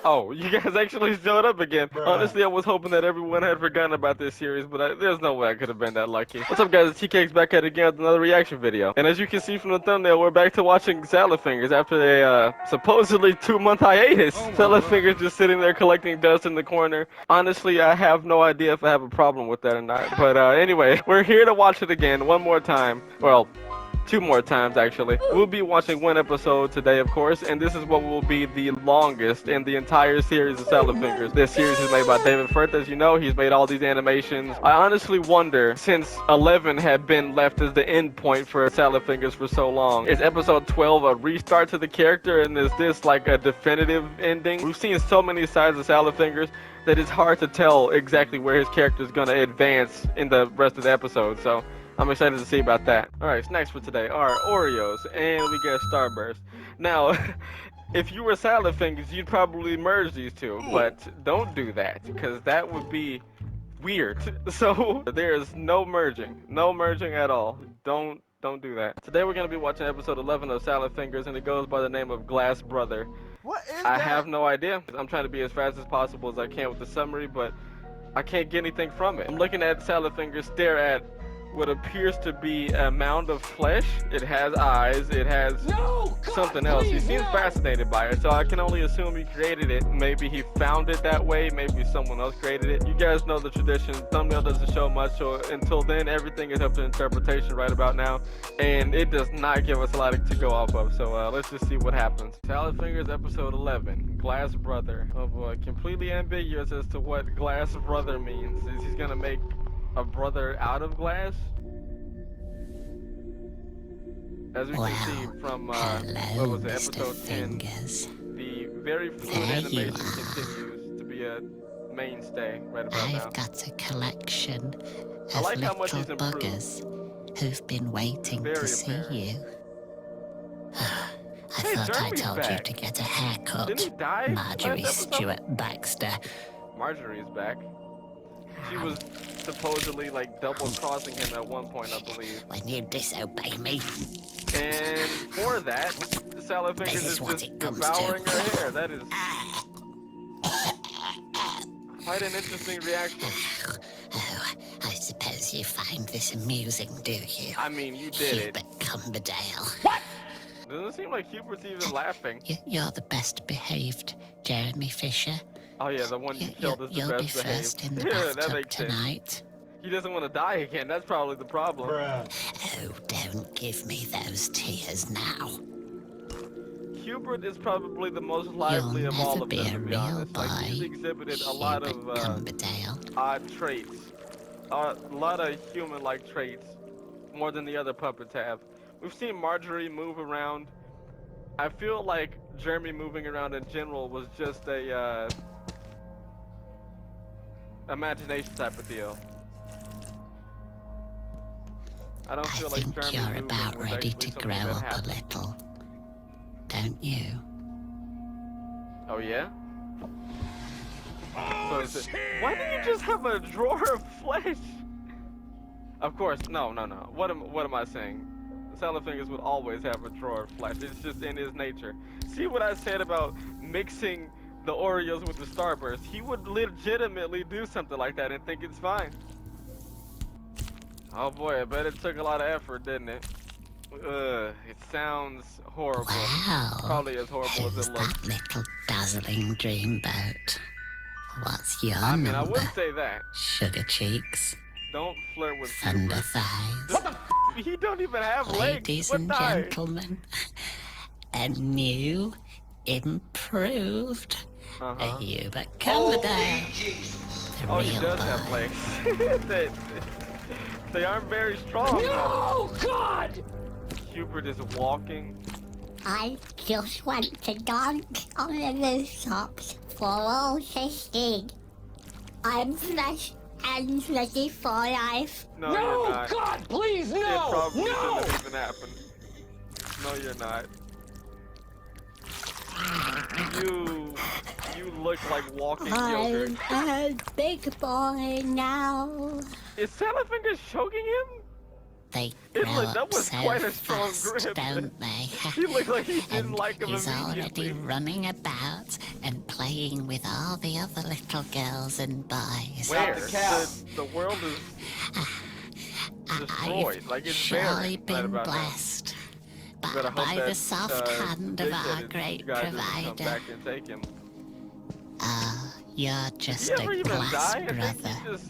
Oh, you guys actually showed up again. Bruh. Honestly, I was hoping that everyone had forgotten about this series, but there's no way I could have been that lucky. What's up, guys? It's TK's back at it again with another reaction video. And as you can see from the thumbnail, we're back to watching Salad Fingers after a supposedly 2-month hiatus. Salad Fingers just sitting there collecting dust in the corner. Honestly, I have no idea if I have a problem with that or not. But anyway, we're here to watch it again one more time. Well, 2 more times actually. We'll be watching 1 episode today, of course, and this is what will be the longest in the entire series of Salad Fingers. This series is made by David Firth, as you know. He's made all these animations. I honestly wonder, since 11 had been left as the end point for Salad Fingers for so long, is episode 12 a restart to the character, and is this like a definitive ending? We've seen so many sides of Salad Fingers that it's hard to tell exactly where his character is going to advance in the rest of the episode, so I'm excited to see about that. Alright, snacks for today are Oreos, and we get Starburst. Now, if you were Salad Fingers, you'd probably merge these two, but don't do that, because that would be weird. So, there's no merging. No merging at all. Don't do that. Today we're going to be watching episode 11 of Salad Fingers, and it goes by the name of Glass Brother. What is I that? have no idea. I'm trying to be as fast as possible as I can with the summary, but I can't get anything from it. I'm looking at Salad Fingers stare at what appears to be a mound of flesh. It has eyes, it has something else. He seems fascinated by it, so I can only assume he created it. Maybe he found it that way, maybe someone else created it. You guys know the tradition, thumbnail doesn't show much, so until then everything is up to interpretation right about now, and it does not give us a lot to go off of, so let's just see what happens. Salad Fingers episode 11, Glass Brother. Oh boy, completely ambiguous as to what Glass Brother means. Is he gonna make a brother out of glass? As we can see from what was it, episode 10, the very fluid animation continues to be a mainstay right about now. I've got a collection I of like how much little he's improved. buggers who've been waiting Very to see apparent. you. I Hey, thought I Jeremy's told you back. to get a Didn't he haircut, die Marjorie last episode? Stewart Baxter. Marjorie's back. She was supposedly like double crossing him at one point, I believe. When you disobey me, And for that, Salad Fingers This is is what just it comes devouring to. her hair. That is quite an interesting reaction. oh, I suppose you find this amusing, do you? I mean, you did it. Hubert Cumberdale. Doesn't seem like Hubert's even laughing. You're the best behaved, Jeremy Fisher. Oh yeah, the one you killed is the You'll be best first behaved. in the Yeah, that bathtub makes sense. tonight. He doesn't want to die again. That's probably the problem. Bruh. Oh, don't give me those tears now. Hubert is probably the most lively You'll of all never of be them, a to be real honest. boy, Like, he's exhibited a lot of Hubert Cumberdale. odd traits. A lot of human-like traits, more than the other puppets have. We've seen Marjorie move around. I feel like Jeremy moving around in general was just a imagination type of deal. I don't I feel like think Jeremy you're moving about was ready actually to something grow that up a happened. little. Don't you? Oh yeah? So is it, why do you just have a drawer of flesh? Of course, no. What am I saying? Salad Fingers would always have a drawer of flesh. It's just in his nature. See what I said about mixing the Oreos with the Starburst? He would legitimately do something like that and think it's fine. Oh boy, I bet it took a lot of effort, didn't it? It sounds horrible. Wow. Probably as horrible as Who's it looks. that little dazzling dreamboat? What's your I mean, I number? would say that. Sugar cheeks, Don't flirt with thunder Hubert. thighs. He don't even have legs. Ladies What and the? gentlemen, a new, improved Hubert Cumberdale. The Oh, he real does boy. have legs. they aren't very strong. Oh, God! Hubert is walking. I just want to dunk on the rooftops for all to see. I'm fresh and ready for life. No, No, you're not. God, please, It no! probably No! shouldn't have even happened. No, you're not. You look like walking yogurt. I'm a big boy now. Is Salad Fingers choking him? They It grow looked- up that was so quite a strong fast, grip. don't they? He looked like he didn't And like him he's immediately. already running about and playing playing with all the other little girls and boys. Where? the cap. The world is destroyed. I've Like, it's surely barren right been about now. blessed Better hope by the that, soft hand of our big-headed great guy doesn't come provider. back and take him. Oh, you're Did just he ever a even glass die? I think brother. he just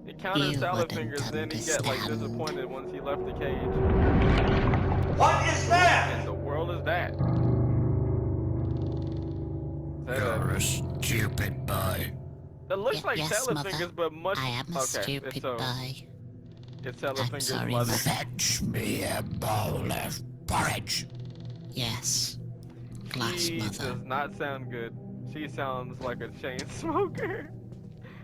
encountered You salad wouldn't fingers, then he get like understand. disappointed once he left the cage. What is that? And the world is that. Is that You're a stupid boy. it looks like Yes, salad Mother. fingers, but much. I am a okay, stupid so boy. it's salad I'm fingers' sorry, mother. Mother. Fetch me a bowl of porridge. Yes. Glass She mother. does not sound good. She sounds like a chain smoker.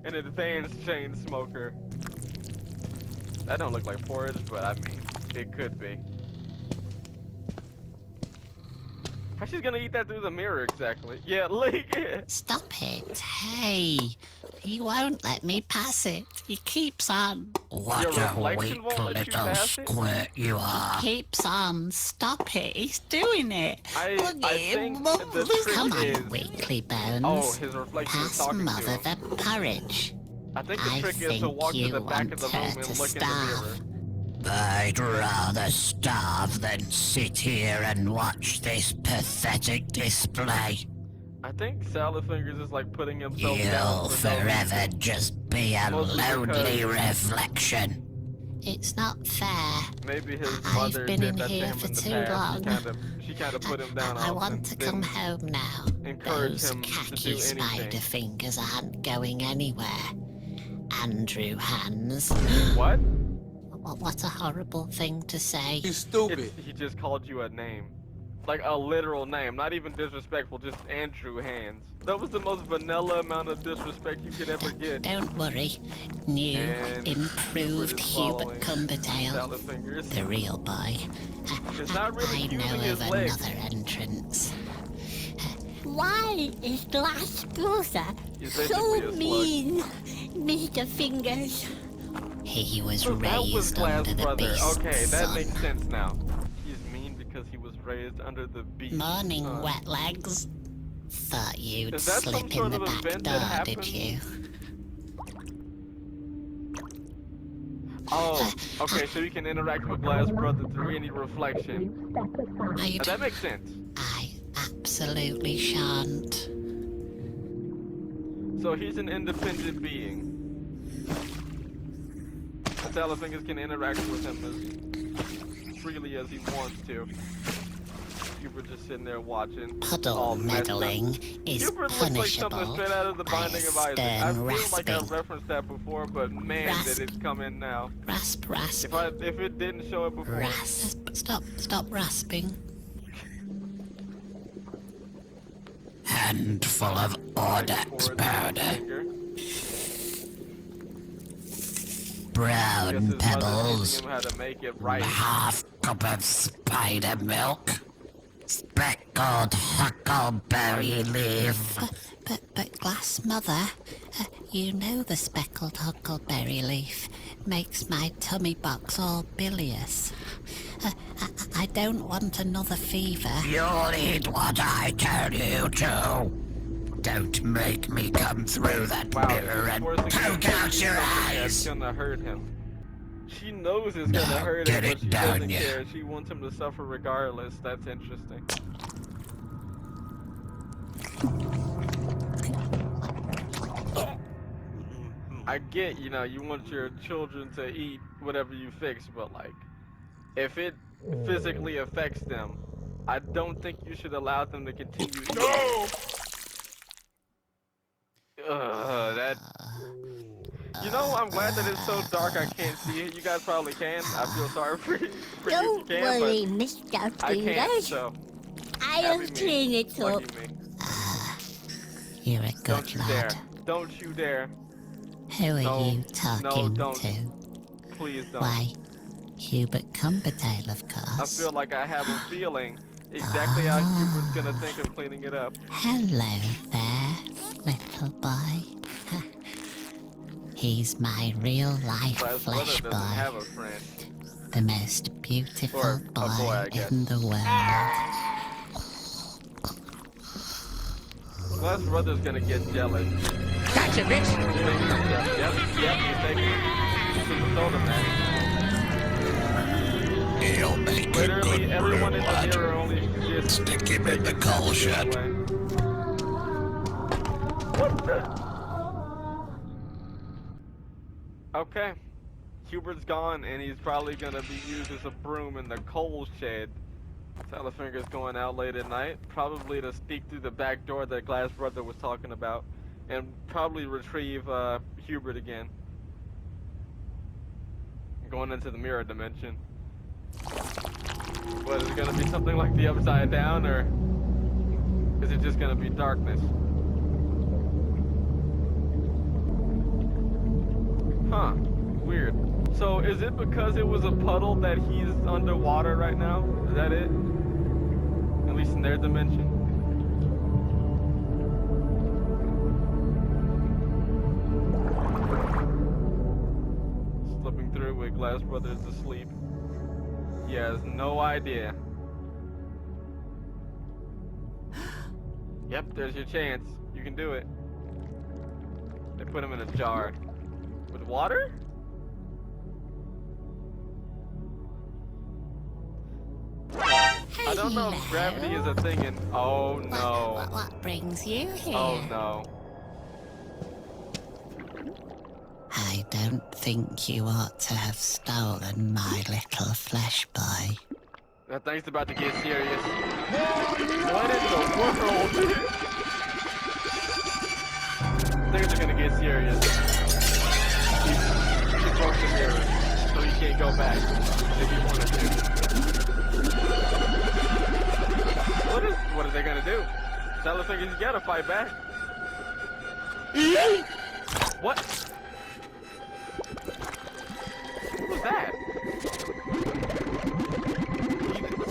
An advanced chain smoker. That don't look like porridge, but I mean, it could be. How she's gonna eat that through the mirror exactly? Yeah, like Stop it. Hey. He won't let me pass it. He keeps on. What Your a reflection weak won't let you little pass it? squirt you are. Keeps on. Stop it. He's doing it. I think Look, the trick come on, is. weekly bones. Oh, his reflection is Pass talking to mother him. the porridge. I think the I trick is to think walk to you the back of want the her room to and look in the starve. mirror. I'd rather starve than sit here and watch this pathetic display. I think salad fingers is like putting himself down You'll for no forever reason. just be a Mostly lonely because- reflection. It's not fair. Maybe his I've mother been did in that to here him for in the too past. long. She kind of put him down. I often, want to come didn't home now. encourage Those him to do khaki anything. spider fingers aren't going anywhere. Andrew Hands. What? What a horrible thing to say. You stupid. He just called you a name. Like a literal name, not even disrespectful, just Andrew Hands. That was the most vanilla amount of disrespect you could ever get. Don't worry. New, And improved Hubert is Hubert following Cumberdale. Salad fingers. The real boy. It's not really I using know his of legs. another entrance. Why is Glass Brother He's so basically a slug. mean, Mr. Fingers? He was So that was raised Glass under the brother. beast's Okay, that son. makes sense now. He's mean because he was raised under the beast. Morning, son. wet legs. Thought you'd Is that some slip sort in the of back event that door, happened? did you? Oh, okay, so you can interact with Glass brother through any reflection. I'd, That makes sense. I absolutely shan't. So he's an independent being. And Salad Fingers can interact with him as freely as he wants to. Hubert just sitting there watching. all Puddle messed up. meddling is Hubert looks like something punishable straight out of the by Binding a of Isaac. I stern feel like I've rasping. referenced that before, but man, Rasp. did it come in now. Rasp, rasp, If it didn't show it before, rasp. Stop rasping. Handful of Audax powder. I guess Brown his mother's pebbles. teaching him how to make it right. Half cup of spider milk. Speckled huckleberry leaf. But Glass Mother, you know the speckled huckleberry leaf makes my tummy box all bilious. I don't want another fever. You'll eat what I tell you to. Don't make me come through that Wow, mirror she's and forcing him poke to out do your something that's eyes. gonna hurt him. She knows it's gonna Now, hurt get him, it but she down, doesn't ya. care. She wants him to suffer regardless. That's interesting. I get, you know, you want your children to eat whatever you fix, but like, if it physically affects them, I don't think you should allow them to continue eating. No! That. You know, I'm glad that it's so dark I can't see it. You guys probably can. I feel sorry for you if you Don't can, worry, but Mr. I can't, Fingers. so I'll happy me. clean it up. Lucky me. You're a Don't good you dare. lad. Don't you dare. Who are No, you no, talking don't. to? Please don't. Why, Hubert Cumberdale, of I course. feel like I have a feeling exactly how Hubert's gonna think of cleaning it up. Hello there, little boy. He's my real-life Glass brother flesh doesn't boy. have a friend. The most beautiful Or a boy, I guess. in the world. Glass Brother's gonna get jealous. Gotcha, bitch. Yep, he's taking it. Should have told him that. He'll make a Literally, good everyone brew, in the lad. mirror only just Stick him in the coal shed. What the? Okay. Hubert's gone, and he's probably gonna be used as a broom in the coal shed. Salafinger's going out late at night, probably to sneak through the back door that Glass Brother was talking about, and probably retrieve Hubert again. Going into the mirror dimension. What, is it gonna be something like the Upside Down, or is it just gonna be darkness? Huh, weird. So is it because it was a puddle that he's underwater right now? Is that it? At least in their dimension? Slipping through with Glass Brothers asleep. He has no idea. Yep, there's your chance. You can do it. They put him in a jar. With water? I don't know if gravity is a thing in... Oh no. What brings you here? Oh no. I don't think you ought to have stolen my little flesh boy. That thing's about to get serious. What in the world? Things are gonna get serious. He broke the mirror, so he can't go back if he wanted to. What are they gonna do? Salafinger's gotta fight back. What? What was that?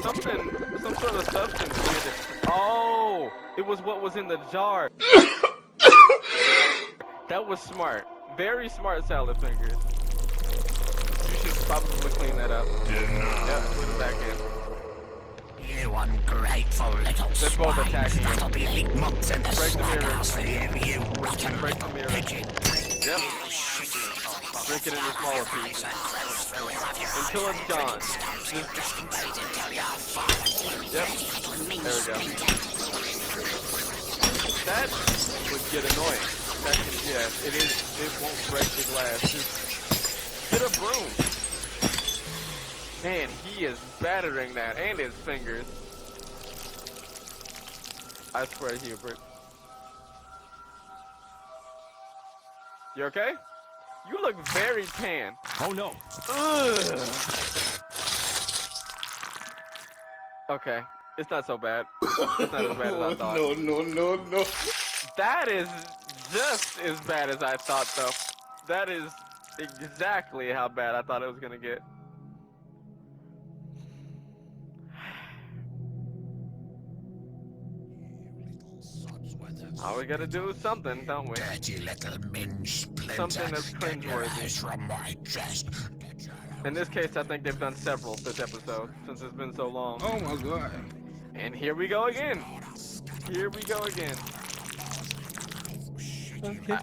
Some sort of substance did it. Oh, it was what was in the jar. That was smart. Very smart, Salafingers. You should probably clean that up. Yep, put it back in. You ungrateful little They're both swine. attacking him. That'll be 8 months in the Break the mirror. slaughterhouse for you rotten Break the mirror. pigeon. Yep. Break it into smaller pieces. Until it's gone. Yep. There we go. That would get annoying. That can, yeah, it is. It won't break the glass. Just get a broom. Man, he is battering that and his fingers. I swear, Hubert. You okay? You look very tan. Oh no. Ugh. Okay, it's not so bad. It's not as bad as I thought. No. That is just as bad as I thought, though. That is exactly how bad I thought it was gonna get. All we gotta do is something, don't we? Dirty little minge splinter. Something that's Get your cringeworthy. eyes from my chest. In this case, I think they've done several this episode, since it's been so long. Oh my god. And here we go again. Here we go again.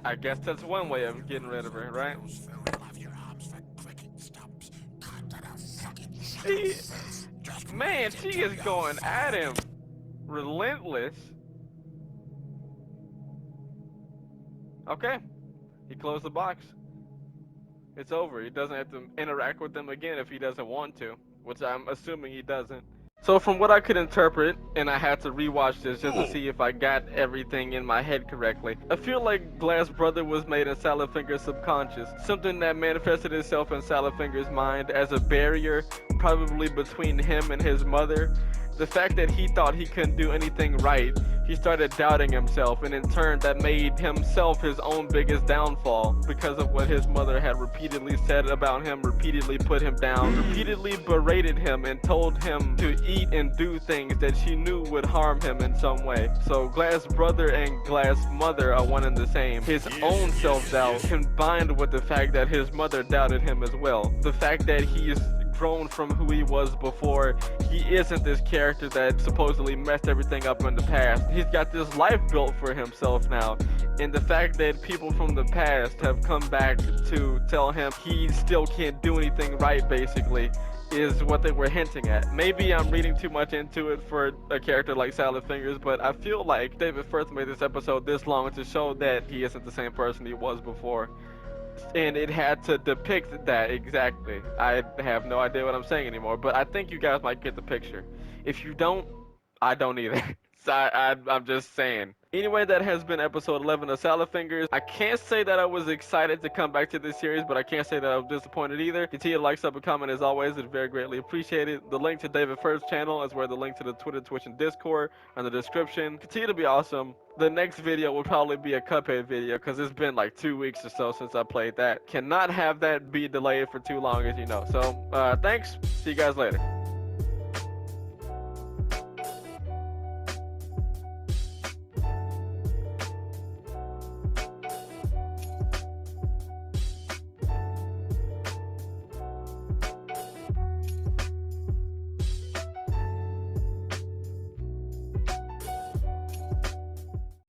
I guess that's one way of getting rid of her, right? Man, she is going at him. Relentless. Okay. He closed the box. It's over. He doesn't have to interact with them again if he doesn't want to, which I'm assuming he doesn't. So from what I could interpret, and I had to rewatch this just to see if I got everything in my head correctly, I feel like Glass Brother was made in Salafinger's subconscious, something that manifested itself in Salafinger's mind as a barrier, probably between him and his mother. The fact that he thought he couldn't do anything right, he started doubting himself, and in turn that made himself his own biggest downfall because of what his mother had repeatedly said about him, repeatedly put him down, repeatedly berated him and told him to eat and do things that she knew would harm him in some way. So Glass Brother and Glass Mother are one and the same. His own self-doubt combined with the fact that his mother doubted him as well. The fact that he's grown from who he was before. He isn't this character that supposedly messed everything up in the past. He's got this life built for himself now. And the fact that people from the past have come back to tell him he still can't do anything right, basically, is what they were hinting at. Maybe I'm reading too much into it for a character like Salad Fingers, but I feel like David Firth made this episode this long to show that he isn't the same person he was before. And it had to depict that exactly. I have no idea what I'm saying anymore, but I think you guys might get the picture. If you don't, I don't either. So I'm just saying. Anyway, that has been episode 11 of Salad Fingers. I can't say that I was excited to come back to this series, but I can't say that I was disappointed either. Continue to like, sub, and comment as always. It's very greatly appreciated. The link to David Firth's channel, as well as the link to the Twitter, Twitch, and Discord are in the description. Continue to be awesome. The next video will probably be a Cuphead video because it's been like 2 weeks or so since I played that. Cannot have that be delayed for too long, as you know. So, thanks. See you guys later.